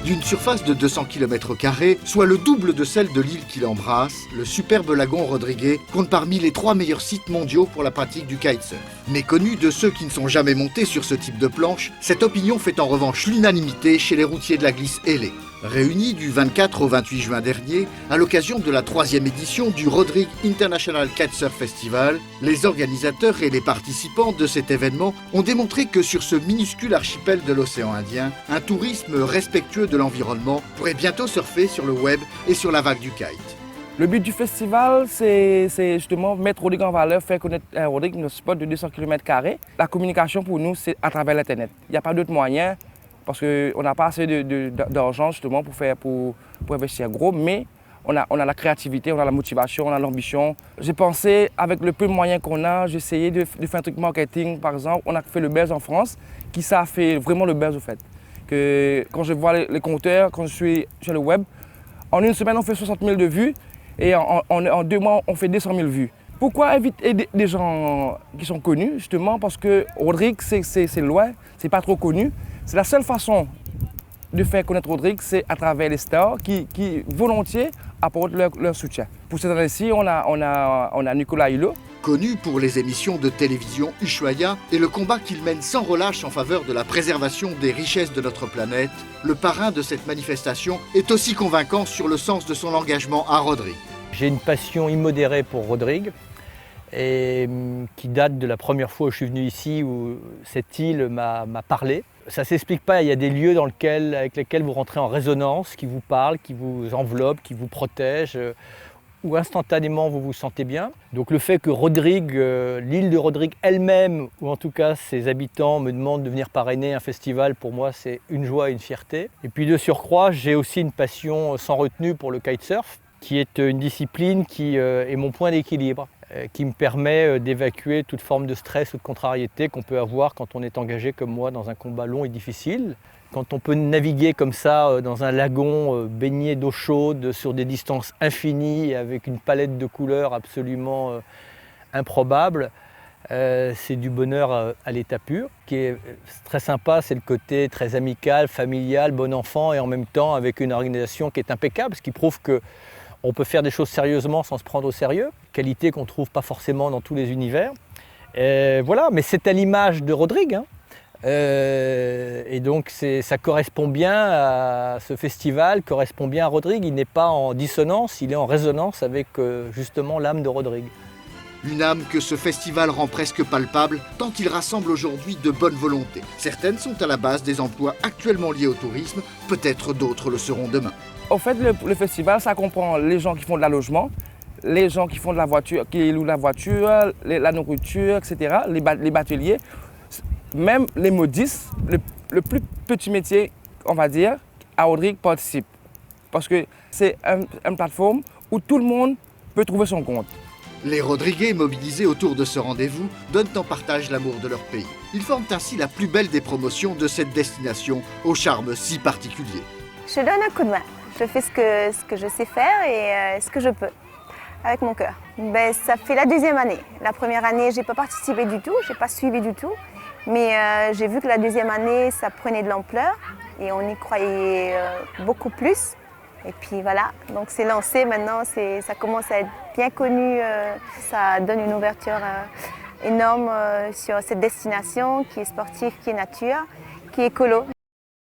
D'une surface de 200 km², soit le double de celle de l'île qu'il embrasse, le superbe lagon Rodrigues compte parmi les 3 meilleurs sites mondiaux pour la pratique du kitesurf. Méconnu de ceux qui ne sont jamais montés sur ce type de planche, cette opinion fait en revanche l'unanimité chez les routiers de la glisse ailée. Réunis du 24 au 28 juin dernier, à l'occasion de la 3e édition du Rodrigues International Kitesurf Festival, les organisateurs et les participants de cet événement ont démontré que sur ce minuscule archipel de l'océan Indien, un tourisme respectueux de l'environnement pourrait bientôt surfer sur le web et sur la vague du kite. Le but du festival, c'est justement mettre Rodrigues en valeur, faire connaître Rodrigues, notre spot de 200 km². La communication pour nous, c'est à travers l'Internet. Il n'y a pas d'autre moyen parce qu'on n'a pas assez d'argent justement pour investir gros, mais on a la créativité, on a la motivation, on a l'ambition. J'ai pensé, avec le peu de moyens qu'on a, j'ai essayé de faire un truc marketing, par exemple. On a fait le buzz en France, qui ça a fait vraiment le buzz au fait. Que quand je vois les compteurs, quand je suis sur le web, en une semaine, on fait 60 000 de vues et en 2 mois, on fait 200 000 vues. Pourquoi inviter des gens qui sont connus? Justement parce que Rodrigues, c'est loin, c'est pas trop connu. C'est la seule façon de faire connaître Rodrigues, c'est à travers les stars qui volontiers apportent leur soutien. Pour cette année-ci, on a Nicolas Hulot. Connu pour les émissions de télévision Ushuaïa et le combat qu'il mène sans relâche en faveur de la préservation des richesses de notre planète, le parrain de cette manifestation est aussi convaincant sur le sens de son engagement à Rodrigues. J'ai une passion immodérée pour Rodrigues et qui date de la première fois où je suis venu ici, où cette île m'a parlé. Ça ne s'explique pas, il y a des lieux avec lesquels vous rentrez en résonance, qui vous parlent, qui vous enveloppent, qui vous protègent, où instantanément vous vous sentez bien. Donc le fait que Rodrigues, l'île de Rodrigues elle-même, ou en tout cas ses habitants, me demandent de venir parrainer un festival, pour moi c'est une joie et une fierté. Et puis de surcroît, j'ai aussi une passion sans retenue pour le kitesurf, qui est une discipline qui est mon point d'équilibre, qui me permet d'évacuer toute forme de stress ou de contrariété qu'on peut avoir quand on est engagé comme moi dans un combat long et difficile. Quand on peut naviguer comme ça dans un lagon baigné d'eau chaude sur des distances infinies avec une palette de couleurs absolument improbable, c'est du bonheur à l'état pur. Ce qui est très sympa, c'est le côté très amical, familial, bon enfant et en même temps avec une organisation qui est impeccable, ce qui prouve que on peut faire des choses sérieusement sans se prendre au sérieux, qualité qu'on ne trouve pas forcément dans tous les univers. Voilà, mais c'est à l'image de Rodrigues. Hein. Et donc ça correspond bien à ce festival, correspond bien à Rodrigues. Il n'est pas en dissonance, il est en résonance avec justement l'âme de Rodrigues. Une âme que ce festival rend presque palpable tant il rassemble aujourd'hui de bonnes volontés. Certaines sont à la base des emplois actuellement liés au tourisme, peut-être d'autres le seront demain. En fait, le festival, ça comprend les gens qui font de la logement, les gens qui font de la voiture, qui louent la voiture, la nourriture, etc., les bateliers, même les modistes, le plus petit métier, on va dire, à Rodrigues participe. Parce que c'est une plateforme où tout le monde peut trouver son compte. Les Rodriguais mobilisés autour de ce rendez-vous donnent en partage l'amour de leur pays. Ils forment ainsi la plus belle des promotions de cette destination au charme si particulier. Je donne un coup de main. Je fais ce que je sais faire et ce que je peux, avec mon cœur. Ça fait la 2e année. La première année, je n'ai pas participé du tout, je n'ai pas suivi du tout. Mais j'ai vu que la 2e année, ça prenait de l'ampleur et on y croyait beaucoup plus. Et puis voilà, donc c'est lancé maintenant, ça commence à être bien connu. Ça donne une ouverture énorme sur cette destination qui est sportive, qui est nature, qui est écolo.